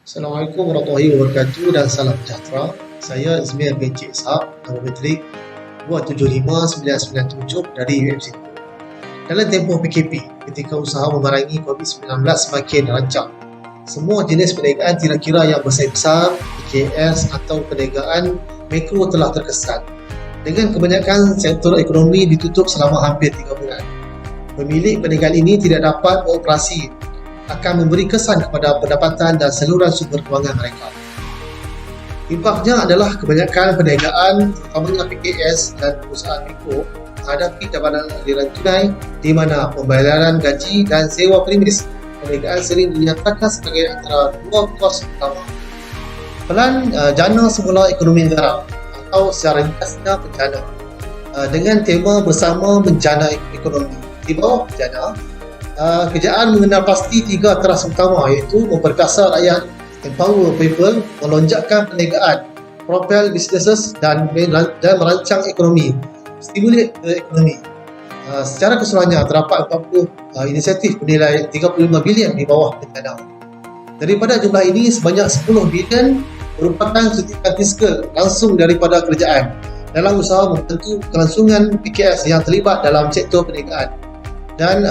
Assalamualaikum warahmatullahi wabarakatuh dan salam sejahtera. Saya Izmir bin Cik Ishak, nombor metrik 275-997 dari UMC. Dalam tempoh PKP, ketika usaha memerangi COVID-19 semakin rancak, semua jenis perniagaan tidak kira yang besar-besar, PKS atau perniagaan mikro telah terkesan. Dengan kebanyakan sektor ekonomi ditutup selama hampir 3 bulan. Pemilik perniagaan ini tidak dapat beroperasi akan memberi kesan kepada pendapatan dan saluran sumber kewangan mereka. Imbasnya adalah kebanyakan perniagaan, terutamanya PKS dan perusahaan mikro, menghadapi cabaran aliran tunai di mana pembayaran gaji dan sewa premis perniagaan sering dinyatakan sebagai antara dua kos utama. Pelan jana semula ekonomi negara atau secara ringkasnya penjana dengan tema bersama menjana ekonomi. Di bawah penjana, kerjaan mengenal pasti 3 teras utama iaitu memperkasa rakyat, empower people, melonjakkan perniagaan, propel businesses dan merancang ekonomi, stimulate ekonomi. Secara keseluruhannya terdapat 40 inisiatif bernilai 35 bilion di bawah penjana. Daripada jumlah ini, sebanyak 10 bilion merupakan suntikan fiskal langsung daripada kerajaan dalam usaha membantu kelangsungan PKS yang terlibat dalam sektor perniagaan. Dan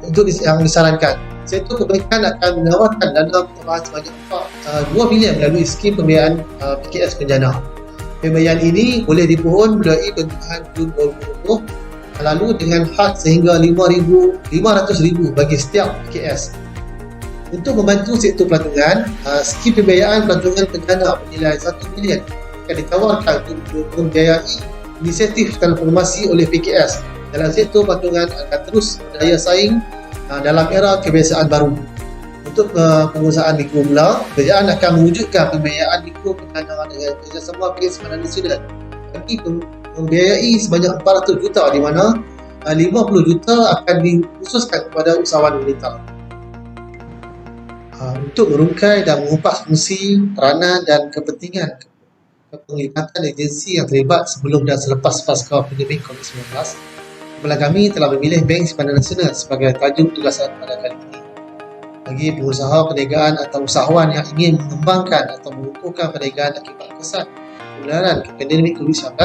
untuk yang disarankan, sektor perbankan akan menawarkan dana tambahan sebanyak 2 bilion melalui skim pembiayaan PKS penjana. Pembiayaan ini boleh dipohon mulai pertengahan Jun 2020 lalu dengan had sehingga RM500,000 bagi setiap PKS. Untuk membantu sektor pelancongan, skim pembiayaan pelancongan penjana bernilai 1 bilion akan ditawarkan untuk membiayai inisiatif transformasi oleh PKS dalam sektor pelancongan akan terus berdaya saing dalam era kebiasaan baru. Untuk pengurusan mikro pula, kerajaan akan mewujudkan pembiayaan mikro penjana dengan kerjasama Bank Simpanan Nasional bagi membiayai sebanyak 400 juta di mana 50 juta akan dikhususkan kepada usahawan wanita. Untuk merungkai dan mengupas fungsi, peranan dan kepentingan penglibatan agensi yang terlibat sebelum dan selepas pasca pandemik COVID-19, kumpulan kami telah memilih Bank Simpanan Nasional sebagai tajuk tugasan pada kali ini. Bagi pengusaha perniagaan atau usahawan yang ingin mengembangkan atau mengukuhkan perniagaan akibat kesan penularan pandemik COVID-19,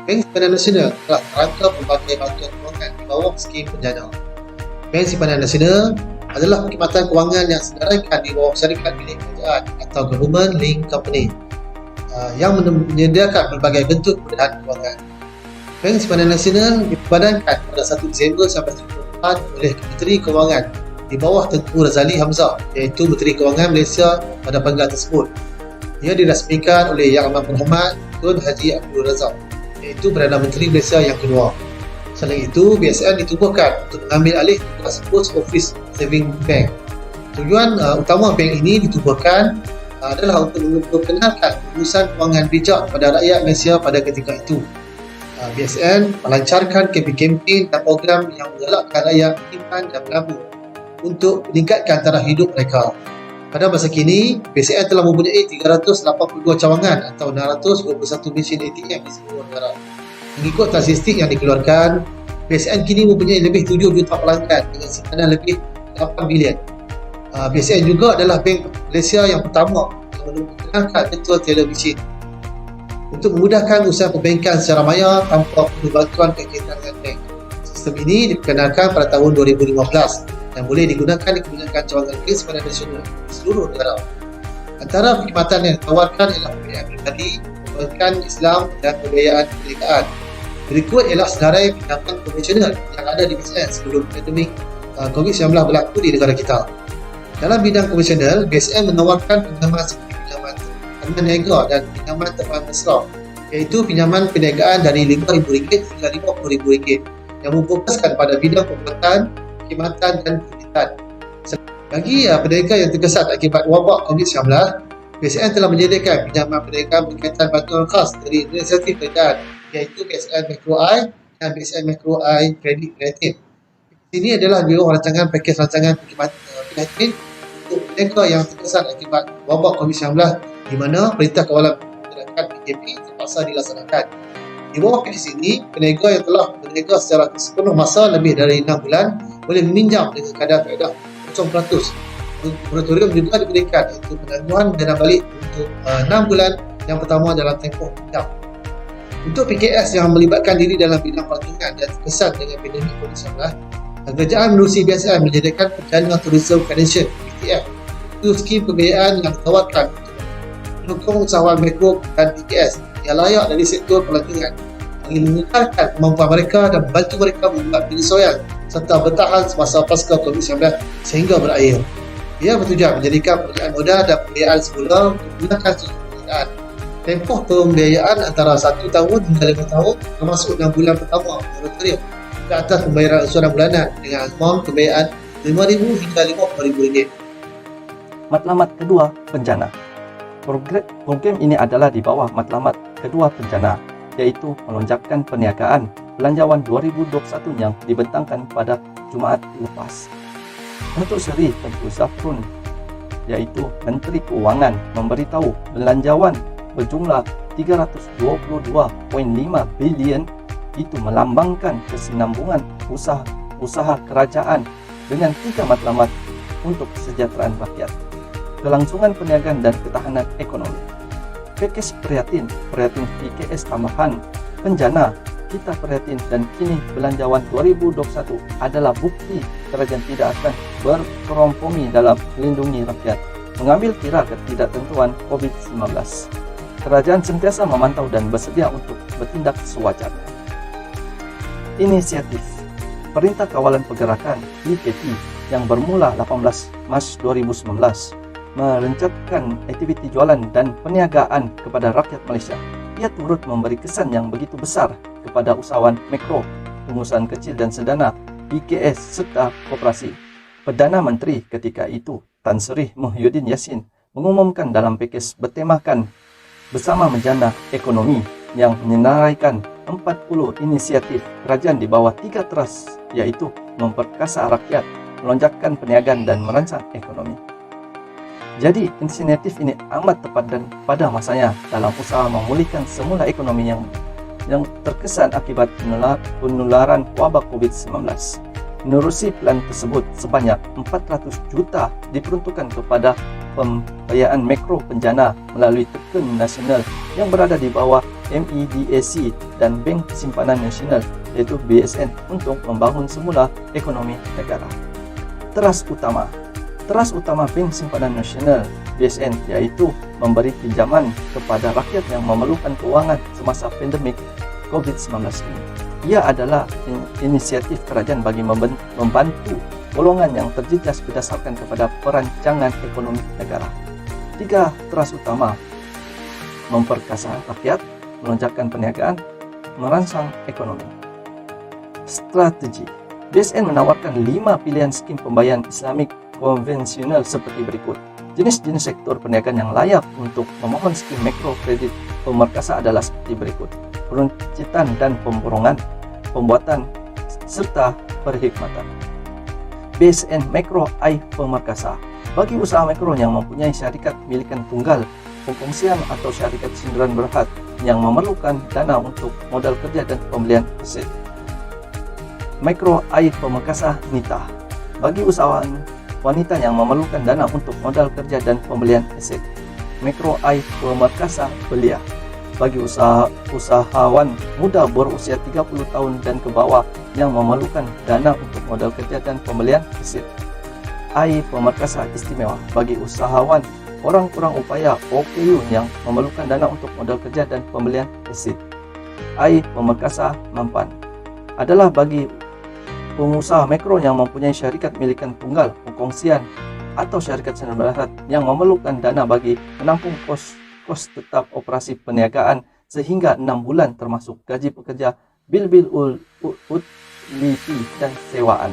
Bank Simpanan Nasional telah merangkap pelbagai bantuan kewangan di bawah skim penjana. Bank Simpanan Nasional adalah perkhidmatan kewangan yang sedaraikan di bawah syarikat milik kerajaan atau government link company yang menyediakan pelbagai bentuk kemudahan kewangan. Bank Simpanan Nasional diperbadankan pada 1 Disember 1994 oleh Menteri Kewangan di bawah Tengku Razali Hamzah, iaitu Menteri Kewangan Malaysia pada panggilan tersebut. Ia dirasmikan oleh Yang Amat Berhormat Tun Haji Abdul Razak, iaitu Perdana Menteri Malaysia yang kedua. Selain itu, BSN ditubuhkan untuk mengambil alih tugas Post Office Saving Bank. Tujuan utama bank ini ditubuhkan adalah untuk memperkenalkan urusan kewangan bijak pada rakyat Malaysia pada ketika itu. BSN melancarkan kempen-kempen dan program yang menggalakkan rakyat menyimpan dan menabung untuk meningkatkan taraf hidup mereka. Pada masa kini, BSN telah mempunyai 382 cawangan atau 621 mesin ATM di seluruh negara. Mengikut statistik yang dikeluarkan, BSN kini mempunyai lebih 7 juta pelanggan dengan simpanan lebih 8 bilion. BSN juga adalah bank Malaysia yang pertama yang memperkenalkan virtual television untuk memudahkan usaha perbankan secara maya tanpa perlu bantuan kaitan dengan bank. Sistem ini diperkenalkan pada tahun 2015 dan boleh digunakan di kebanyakan cawangan Bank Simpanan Nasional di seluruh negara. Antara perkhidmatan yang ditawarkan ialah pembiayaan pribadi, perbankan Islam dan pembiayaan perniagaan. Berikut ialah senarai pinjaman konvensional yang ada di BSN sebelum pandemik COVID-19 berlaku di negara kita. Dalam bidang konvensional, BSN menawarkan pinjaman seperti pinjaman niaga dan pinjaman tempahan mesra, iaitu pinjaman perniagaan dari RM5,000 hingga RM50,000 yang memfokuskan pada bidang pembuatan, perkhidmatan dan kreditan. Bagi peniaga yang terkesan akibat wabak COVID-19, BSN telah menyediakan pinjaman perniagaan berkaitan bantuan khas dari inisiatif kerajaan, iaitu BSN Micro I dan BSN Micro I Kredit Kreatif. Ini adalah biro rancangan pakej rancangan perkhidmatan untuk peniaga yang terkesan akibat wabak COVID-19 di mana Perintah Kawalan Pergerakan PKP terpaksa dilaksanakan. Di bawah pakej ini, peniaga yang telah berniaga secara sepenuh masa lebih dari 6 bulan boleh meminjam dengan kadar faedah 0% moratorium juga diberikan, iaitu penangguhan dana balik untuk 6 bulan yang pertama dalam tempoh undang. Untuk PKS yang melibatkan diri dalam bidang pertunjukan dan terkesan dengan pandemik COVID-19, kerajaan menerusi BSN menyediakan Perdana Tourism Foundation (PTF). Itu skim pembiayaan yang ditawarkan untuk mendukung usahawan mikro dan PKS yang layak dari sektor pelancongan bagi mengekalkan kemampuan mereka dan membantu mereka membuat penyesuaian serta bertahan semasa pasca COVID-19 sehingga berakhir. Ia bertujuan menjadikan pekerjaan modal dan pembiayaan semula untuk menggunakan sumber pembiayaan. Tempoh pembiayaan antara 1 tahun hingga 5 tahun, termasuk 6 bulan pertama moratorium ke atas pembayaran ansuran bulanan dengan amount pembiayaan RM5,000 hingga RM50,000. Matlamat kedua, bencana. Program ini adalah di bawah matlamat kedua bencana, yaitu melonjakkan perniagaan belanjawan 2021 yang dibentangkan pada Jumaat lepas. Datuk Seri Tengku Zafrun, yaitu Menteri Keuangan, memberitahu belanjawan berjumlah 322.5 bilion itu melambangkan kesinambungan usaha kerajaan dengan 3 matlamat untuk kesejahteraan rakyat, kelangsungan perniagaan dan ketahanan ekonomi. Pakej Prihatin PKS tambahan, bencana, kita prihatin dan kini belanjawan 2021 adalah bukti kerajaan tidak akan berkompromi dalam melindungi rakyat, mengambil kira ketidaktentuan COVID-19. Kerajaan sentiasa memantau dan bersedia untuk bertindak sewajarnya. Inisiatif Perintah Kawalan Pergerakan (PKP) yang bermula 18 Mac 2019 merencanakan aktiviti jualan dan perniagaan kepada rakyat Malaysia. Ia turut memberi kesan yang begitu besar kepada usahawan mikro, pengusahaan kecil dan sederhana, PKS serta koperasi. Perdana Menteri ketika itu, Tan Sri Muhyiddin Yassin, mengumumkan dalam pakej bertemakan Bersama Menjana Ekonomi yang menyenaraikan 40 inisiatif kerajaan di bawah 3 teras, yaitu memperkasa rakyat, melonjakkan perniagaan dan merangsang ekonomi. Jadi, inisiatif ini amat tepat dan pada masanya dalam usaha memulihkan semula ekonomi yang terkesan akibat penularan wabak COVID-19. Menerusi plan tersebut, sebanyak 400 juta diperuntukkan kepada pembiayaan mikro bencana melalui Teken Nasional yang berada di bawah MEDAC dan Bank Simpanan Nasional, iaitu BSN, untuk membangun semula ekonomi negara. Teras utama Bank Simpanan Nasional BSN yaitu memberi pinjaman kepada rakyat yang memerlukan keuangan semasa pandemik COVID-19 ini. Ia adalah inisiatif kerajaan bagi membantu golongan yang terjejas berdasarkan kepada perancangan ekonomi negara. 3 teras utama: memperkasa rakyat, melonjakkan perniagaan, merangsang ekonomi. Strategi BSN menawarkan 5 pilihan skim pembayaran Islamik konvensional seperti berikut. Jenis-jenis sektor perniagaan yang layak untuk memohon skim mikro kredit pemerkasa adalah seperti berikut: peruncitan dan pemborongan, pembuatan serta perkhidmatan. BSN Mikro AI Pemerkasa bagi usaha mikro yang mempunyai syarikat milikan tunggal, pengkongsian atau syarikat sindiran berhad yang memerlukan dana untuk modal kerja dan pembelian aset. Mikro AI Pemerkasa Nita bagi usahawan wanita yang memerlukan dana untuk modal kerja dan pembelian aset. Mikro AI Pemerkasa Belia bagi usahawan muda berusia 30 tahun dan ke bawah yang memerlukan dana untuk modal kerja dan pembelian aset. AI Pemerkasa Istimewa bagi usahawan orang kurang upaya OKU yang memerlukan dana untuk modal kerja dan pembelian aset. AI Pemerkasa Mampan adalah bagi pengusaha mikro yang mempunyai syarikat milikan tunggal, pengkongsian atau syarikat sendiri yang memerlukan dana bagi menampung kos tetap operasi perniagaan sehingga 6 bulan termasuk gaji pekerja, bil-bil utility dan sewaan.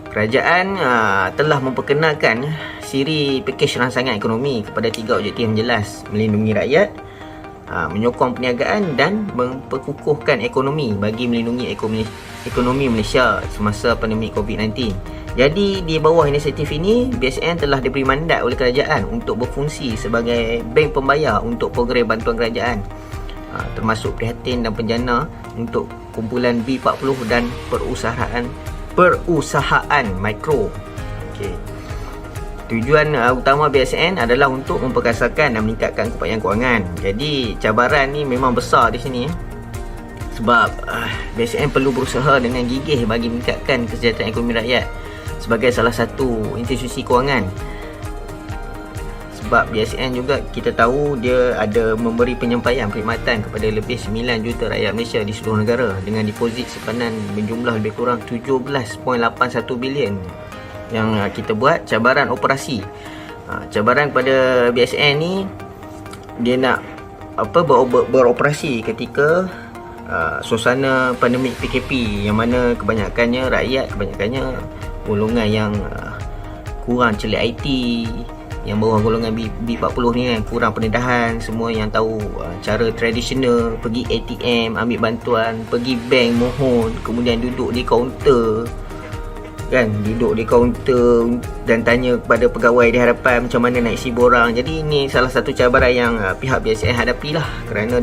Kerajaan telah memperkenalkan siri pakej rangsangan ekonomi kepada 3 objektif yang jelas: melindungi rakyat, menyokong perniagaan dan memperkukuhkan ekonomi bagi melindungi ekonomi Malaysia semasa pandemik COVID-19. Jadi di bawah inisiatif ini, BSN telah diberi mandat oleh kerajaan untuk berfungsi sebagai bank pembayar untuk program bantuan kerajaan, termasuk prihatin dan penjana untuk kumpulan B40 dan perusahaan mikro. Tujuan utama BSN adalah untuk memperkasakan dan meningkatkan keupayaan kewangan. Jadi cabaran ni memang besar di sini. Sebab BSN perlu berusaha dengan gigih bagi meningkatkan kesejahteraan ekonomi rakyat sebagai salah satu institusi kewangan. Sebab BSN juga kita tahu dia ada memberi penyampaian perkhidmatan kepada lebih 9 juta rakyat Malaysia di seluruh negara dengan deposit simpanan berjumlah lebih kurang 17.81 bilion. Yang kita buat cabaran operasi. Cabaran kepada BSN ni, dia nak beroperasi ketika suasana pandemik PKP, yang mana kebanyakannya golongan yang kurang celik IT, yang bawah golongan B40 ni kan, kurang pendedahan. Semua yang tahu cara tradisional, pergi ATM ambil bantuan, pergi bank mohon, kemudian duduk di kaunter kan, dan tanya kepada pegawai di hadapan macam mana nak isi borang. Jadi ini salah satu cabaran yang pihak BSN hadapi lah, kerana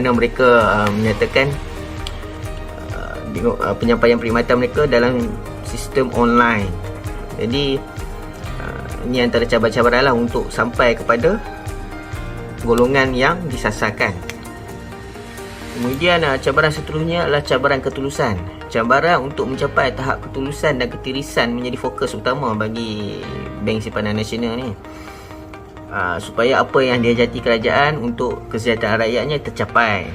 mereka menyatakan penyampaian perkhidmatan mereka dalam sistem online. Jadi ini antara cabaran-cabaran lah untuk sampai kepada golongan yang disasarkan. Kemudian cabaran seterusnya adalah cabaran ketulusan. Cabaran untuk mencapai tahap ketulusan dan ketirisan menjadi fokus utama bagi Bank Simpanan Nasional ni, supaya apa yang dihajati kerajaan untuk kesejahteraan rakyatnya tercapai.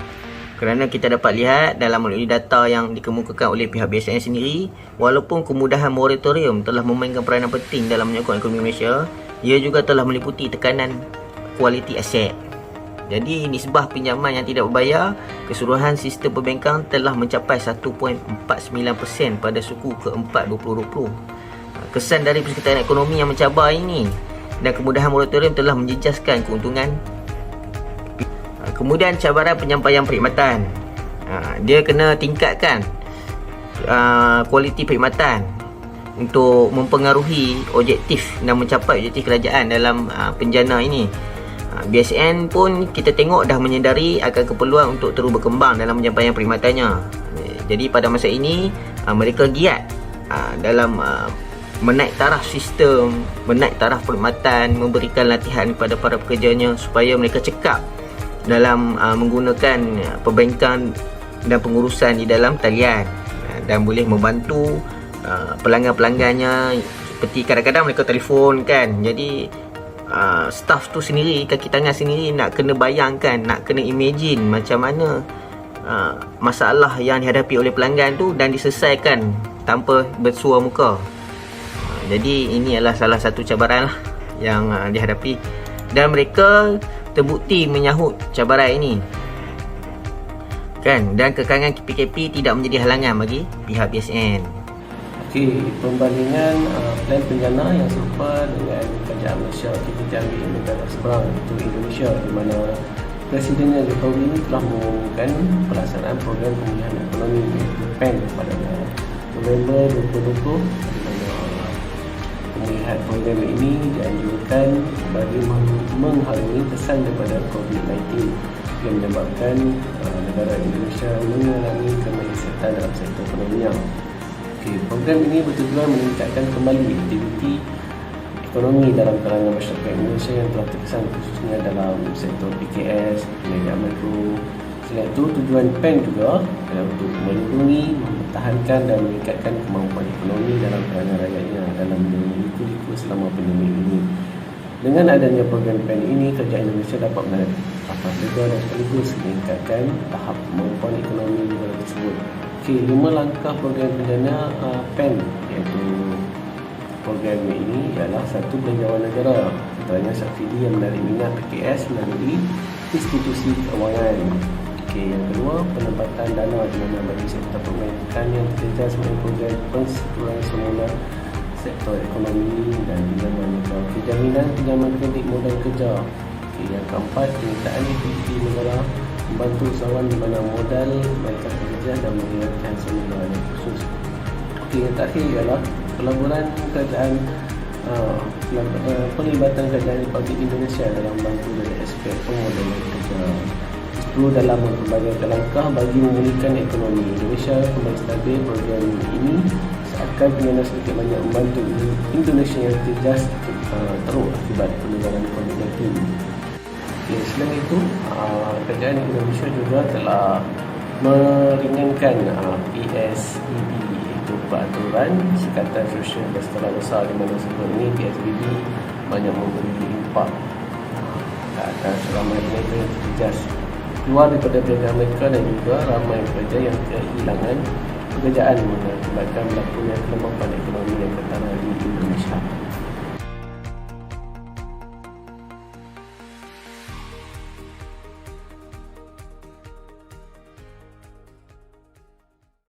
Kerana kita dapat lihat dalam melalui data yang dikemukakan oleh pihak BSN sendiri, walaupun kemudahan moratorium telah memainkan peranan penting dalam menyokong ekonomi Malaysia, ia juga telah meliputi tekanan kualiti aset. Jadi nisbah pinjaman yang tidak berbayar keseluruhan sistem perbankan telah mencapai 1.49% pada suku keempat 2020. Kesan dari persekitaran ekonomi yang mencabar ini dan kemudahan moratorium telah menjejaskan keuntungan. Kemudian cabaran penyampaian perkhidmatan, dia kena tingkatkan kualiti perkhidmatan untuk mempengaruhi objektif dan mencapai objektif kerajaan dalam penjana ini. BSN pun kita tengok dah menyedari akan keperluan untuk terus berkembang dalam penyampaian perkhidmatannya. Jadi pada masa ini mereka giat dalam menaik taraf sistem, menaik taraf perkhidmatan, memberikan latihan kepada para pekerjanya supaya mereka cekap dalam menggunakan perbankan dan pengurusan di dalam talian, dan boleh membantu pelanggan-pelanggannya. Seperti kadang-kadang mereka telefon kan, jadi staff tu sendiri, kaki tangan sendiri nak kena bayangkan, nak kena imagine macam mana masalah yang dihadapi oleh pelanggan tu dan diselesaikan tanpa bersuar muka. Jadi ini adalah salah satu cabaran lah yang dihadapi, dan mereka terbukti menyahut cabaran ini kan, dan kekangan PKP tidak menjadi halangan bagi pihak BSN. Okey, perbandingan plan penjana yang serupa dengan kerajaan Malaysia kita diambil negara seberang, iaitu Indonesia, di mana Presidennya Jokowi ini telah mengumumkan pelaksanaan program pemulihan ekonomi iaitu PEN pada November 2020, di mana pemulihan program ini dianjurkan bagi menghalangi kesan daripada COVID-19 yang menyebabkan negara Indonesia mengalami kemelesetan dalam sektor ekonominya. Program ini bertujuan meningkatkan kembali aktiviti ekonomi dalam kalangan masyarakat Indonesia yang telah terkesan, khususnya dalam sektor PKS, perniagaan mikro. Selain itu, tujuan PEN juga adalah untuk melindungi, mempertahankan dan meningkatkan kemampuan ekonomi dalam kalangan rakyatnya dalam menjalani liku selama pandemik ini. Dengan adanya program PEN ini, kerajaan Indonesia dapat menghadapi apa saja dan sekaligus meningkatkan tahap kemampuan ekonomi negara tersebut. 5 langkah program penjana PEN, iaitu program ini ialah 1. Belanjawan negara, contohnya subsidi yang menarik minat PKS melalui institusi keuangan. Yang kedua, penempatan dana di mana bagi sektor perbankan yang terjejas melalui program penseluruhan semula sektor ekonomi dan pinjaman negara. Jaminan pinjaman kredit modal kerja. Yang keempat, penyertaan aktiviti negara membantu usahawan di mana modal mereka bekerja dan mengeluarkan semula yang khusus. Yang terakhir ialah pelaburan kerajaan, pelibatan kerajaan Republik Indonesia dalam membantu dari aspek pemodalan kerja. Perlu dalam berbagai langkah bagi memulihkan ekonomi Indonesia kembali stabil. Program ini akan dengan sedikit banyak membantu Indonesia yang terjejas teruk akibat penularan COVID-19. Selain itu, kerajaan Indonesia juga telah meringankan PSBB, iaitu peraturan Sekatan Sosial Berskala Besar, di mana sebelum ini PSBB banyak memberi impak ke atas ramai mereka yang terjejas keluar daripada pekerjaan mereka, dan juga ramai pekerja yang kehilangan pekerjaan mengakibatkan berlakunya kelemahan ekonomi yang ketara di Indonesia.